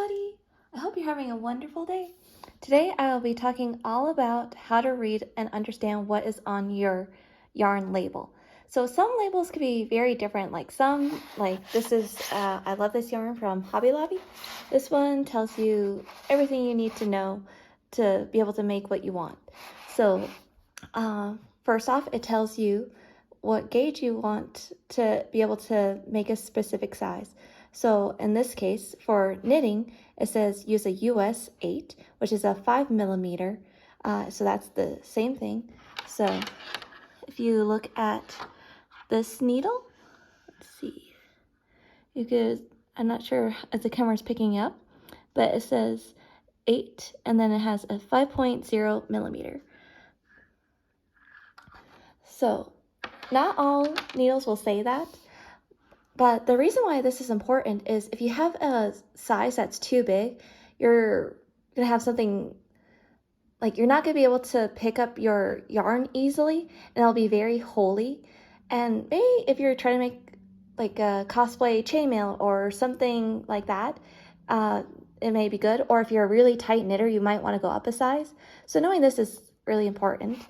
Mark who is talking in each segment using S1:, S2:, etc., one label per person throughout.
S1: everybody! I hope you're having a wonderful day. Today I will be talking all about how to read and understand what is on your yarn label. So some labels can be very different, like this is, I love this yarn from Hobby Lobby. This one tells you everything you need to know to be able to make what you want. So first off, it tells you what gauge you want to be able to make a specific size. So in this case, for knitting, it says use a US 8, which is a 5 millimeter. So that's the same thing. So if you look at this needle, let's see, you could, I'm not sure if the camera's picking up, but it says 8, and then it has a 5.0 millimeter. So not all needles will say that. But the reason why this is important is if you have a size that's too big, you're going to have something like you're not going to be able to pick up your yarn easily, and it'll be very holey. And maybe if you're trying to make like a cosplay chainmail or something like that, it may be good. Or if you're a really tight knitter, you might want to go up a size. So knowing this is really important.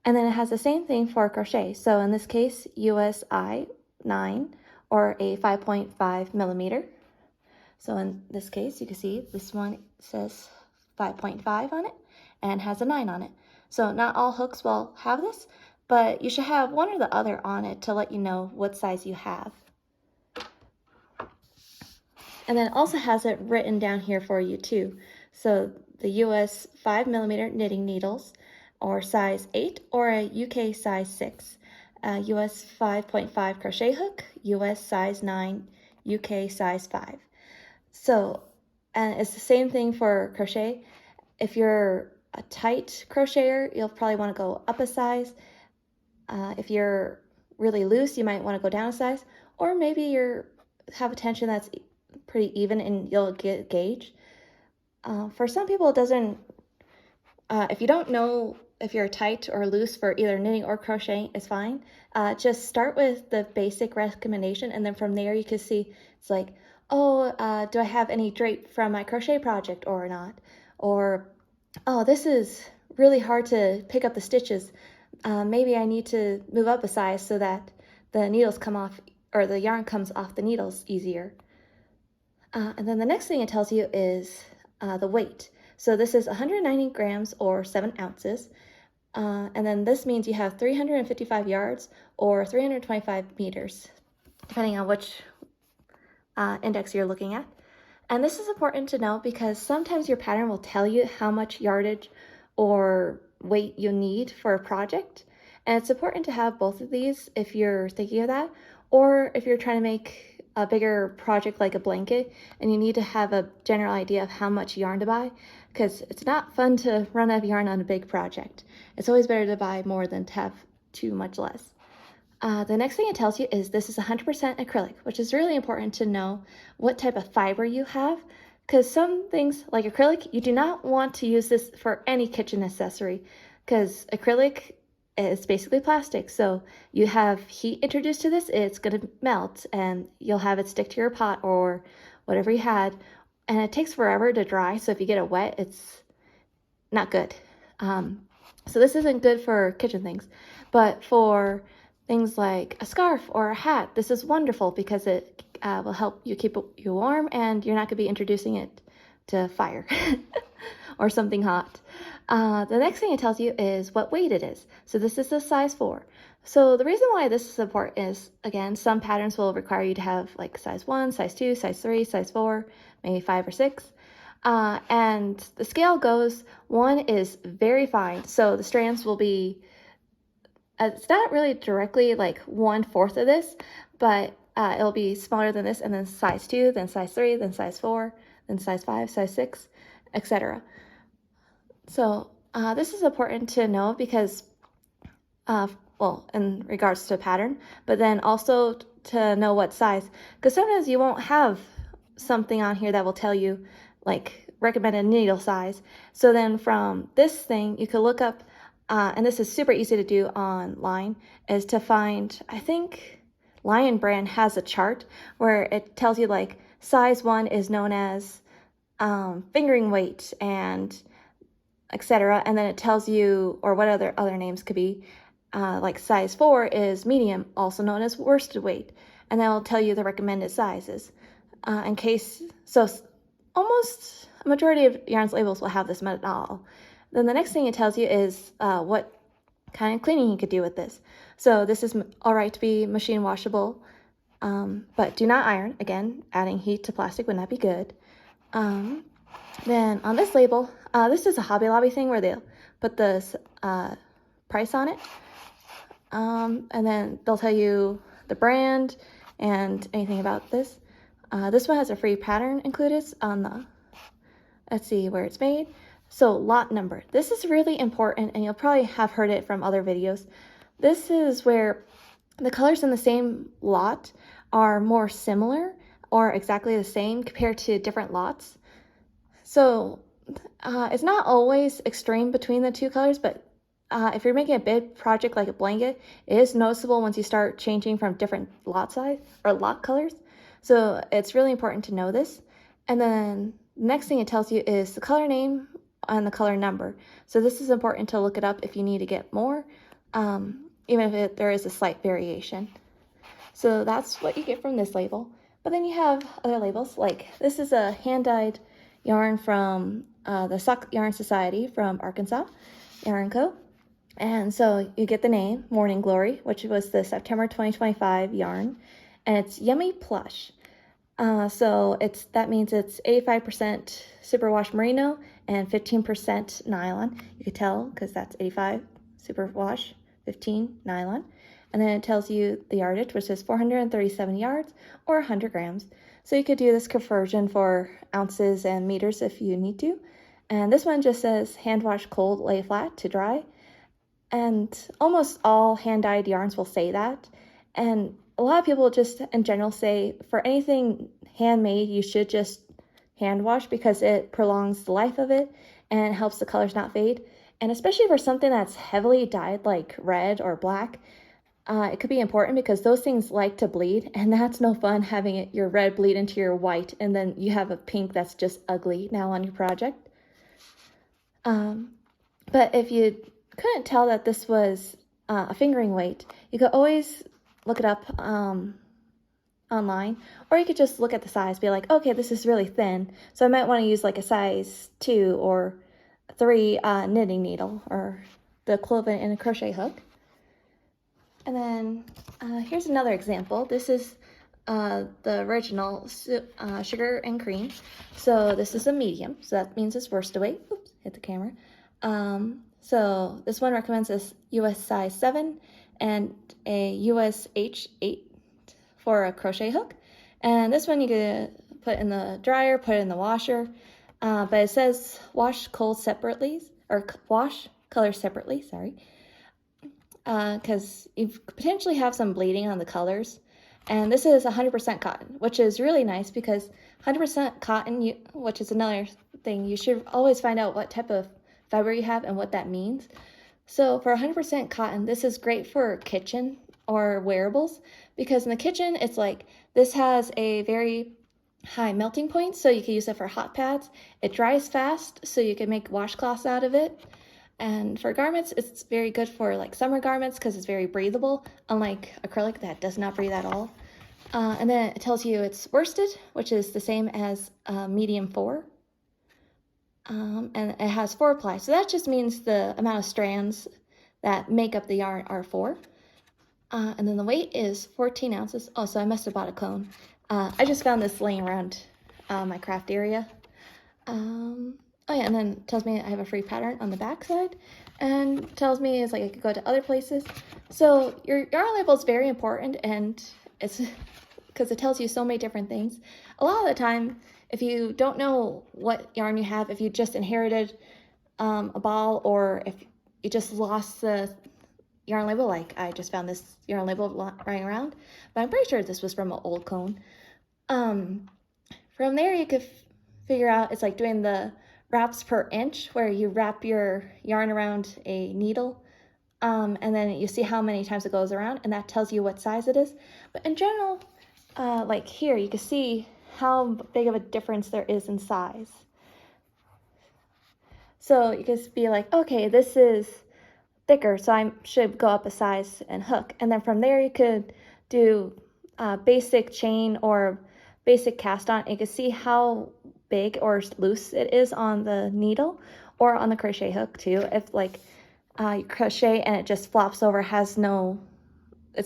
S1: And then it has the same thing for crochet. So in this case, USI 9. Or a 5.5 millimeter. So in this case, you can see this one says 5.5 on it and has a 9 on it. So not all hooks will have this, but you should have one or the other on it to let you know what size you have. And then it also has it written down here for you too. So the US 5 millimeter knitting needles, or size 8, or a UK size 6. US 5.5 crochet hook, US size 9, UK size 5. So, and it's the same thing for crochet. If you're a tight crocheter, you'll probably want to go up a size. If you're really loose, you might want to go down a size. Or maybe you have a tension that's pretty even and you'll get gauge. For some people, it doesn't, if you don't know if you're tight or loose for either knitting or crocheting, is fine. Just start with the basic recommendation, and then from there you can see it's like, oh, do I have any drape from my crochet project or not? Or, oh, this is really hard to pick up the stitches. Maybe I need to move up a size so that the needles come off, or the yarn comes off the needles easier. And then the next thing it tells you is the weight. So this is 190 grams or 7 ounces. And then this means you have 355 yards or 325 meters, depending on which index you're looking at. And this is important to know because sometimes your pattern will tell you how much yardage or weight you need for a project. And it's important to have both of these if you're thinking of that, or if you're trying to make a bigger project like a blanket and you need to have a general idea of how much yarn to buy, because it's not fun to run out of yarn on a big project. It's always better to buy more than to have too much less. The next thing it tells you is this is 100% acrylic, which is really important to know what type of fiber you have, because some things like acrylic, you do not want to use this for any kitchen accessory, because acrylic is basically plastic. So you have heat introduced to this, it's going to melt and you'll have it stick to your pot or whatever you had. And it takes forever to dry. So if you get it wet, it's not good. So this isn't good for kitchen things, but for things like a scarf or a hat, this is wonderful because it will help you keep you warm and you're not going to be introducing it to fire or something hot. The next thing it tells you is what weight it is. So this is a size 4. So the reason why this is important is, again, some patterns will require you to have like size 1, size 2, size 3, size 4, maybe 5 or 6. And the scale goes, 1 is very fine. So the strands will be, it's not really directly like 1/4 of this, but it'll be smaller than this, and then size 2, then size 3, then size 4, then size 5, size 6, etc. So this is important to know because, well, in regards to pattern, but then also to know what size, because sometimes you won't have something on here that will tell you like recommended needle size. So then from this thing, you could look up, and this is super easy to do online, is to find, I think Lion Brand has a chart where it tells you like size 1 is known as fingering weight and etc. And then it tells you, or what other names could be, like size 4 is medium, also known as worsted weight, and then it'll tell you the recommended sizes. So almost a majority of yarns labels will have this methodol. Then the next thing it tells you is what kind of cleaning you could do with this. So this is all right to be machine washable, but do not iron. Again, adding heat to plastic would not be good. Then on this label, this is a Hobby Lobby thing where they'll put the price on it. And then they'll tell you the brand and anything about this. This one has a free pattern included on the, let's see where it's made. So lot number. This is really important, and you'll probably have heard it from other videos. This is where the colors in the same lot are more similar or exactly the same compared to different lots. So it's not always extreme between the two colors, but if you're making a big project like a blanket, it is noticeable once you start changing from different lot size or lot colors. So it's really important to know this. And then the next thing it tells you is the color name and the color number. So this is important to look it up if you need to get more, even if there is a slight variation. So that's what you get from this label. But then you have other labels, like this is a hand-dyed yarn from the Sock Yarn Society from Arkansas, Yarn Co. And so you get the name, Morning Glory, which was the September 2025 yarn, and it's Yummy Plush. So that means it's 85% superwash merino and 15% nylon. You could tell because that's 85 superwash, 15 nylon. And then it tells you the yardage, which is 437 yards or 100 grams. So you could do this conversion for ounces and meters if you need to. And this one just says hand wash cold, lay flat to dry. And almost all hand-dyed yarns will say that. And a lot of people just in general say for anything handmade, you should just hand wash because it prolongs the life of it and helps the colors not fade. And especially for something that's heavily dyed like red or black, it could be important because those things like to bleed, and that's no fun having your red bleed into your white and then you have a pink that's just ugly now on your project. But if you couldn't tell that this was a fingering weight, you could always look it up online, or you could just look at the size, be like, okay, this is really thin, so I might want to use like a size 2 or 3 knitting needle or the equivalent in a crochet hook. And then here's another example. This is the original sugar and cream. So this is a medium, so that means it's worsted weight. Oops, hit the camera. So this one recommends this US size 7 and a US H8 for a crochet hook. And this one you could put in the dryer, put it in the washer, but it says wash cold separately, or wash colors separately, sorry. Because you potentially have some bleeding on the colors. And this is 100% cotton, which is really nice because 100% cotton, which is another thing, you should always find out what type of fiber you have and what that means. So for 100% cotton, this is great for kitchen or wearables because in the kitchen, it's like this has a very high melting point, so you can use it for hot pads. It dries fast, so you can make washcloths out of it. And for garments, it's very good for like summer garments because it's very breathable, unlike acrylic that does not breathe at all. And then it tells you it's worsted, which is the same as medium 4. And it has 4 ply. So that just means the amount of strands that make up the yarn are 4. And then the weight is 14 ounces. Oh, so I must have bought a cone. I just found this laying around my craft area. Oh yeah, and then it tells me I have a free pattern on the back side, and tells me it's like I could go to other places. So your yarn label is very important, and it's because it tells you so many different things. A lot of the time, if you don't know what yarn you have, if you just inherited a ball, or if you just lost the yarn label, like I just found this yarn label lying around, but I'm pretty sure this was from an old cone. From there, you could figure out, it's like doing the wraps per inch, where you wrap your yarn around a needle, and then you see how many times it goes around, and that tells you what size it is. But in general, like here, you can see how big of a difference there is in size. So you can be like, okay, this is thicker, so I should go up a size and hook. And then from there you could do basic chain or basic cast on. You can see how big or loose it is on the needle or on the crochet hook too. If like you crochet and it just flops over, it's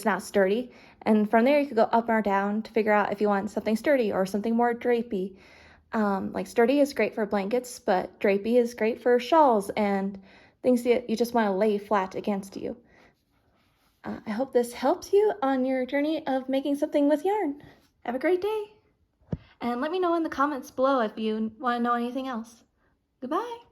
S1: not sturdy. And from there you could go up or down to figure out if you want something sturdy or something more drapey. Like sturdy is great for blankets, but drapey is great for shawls and things that you just want to lay flat against you. I hope this helps you on your journey of making something with yarn. Have a great day. And let me know in the comments below if you want to know anything else. Goodbye.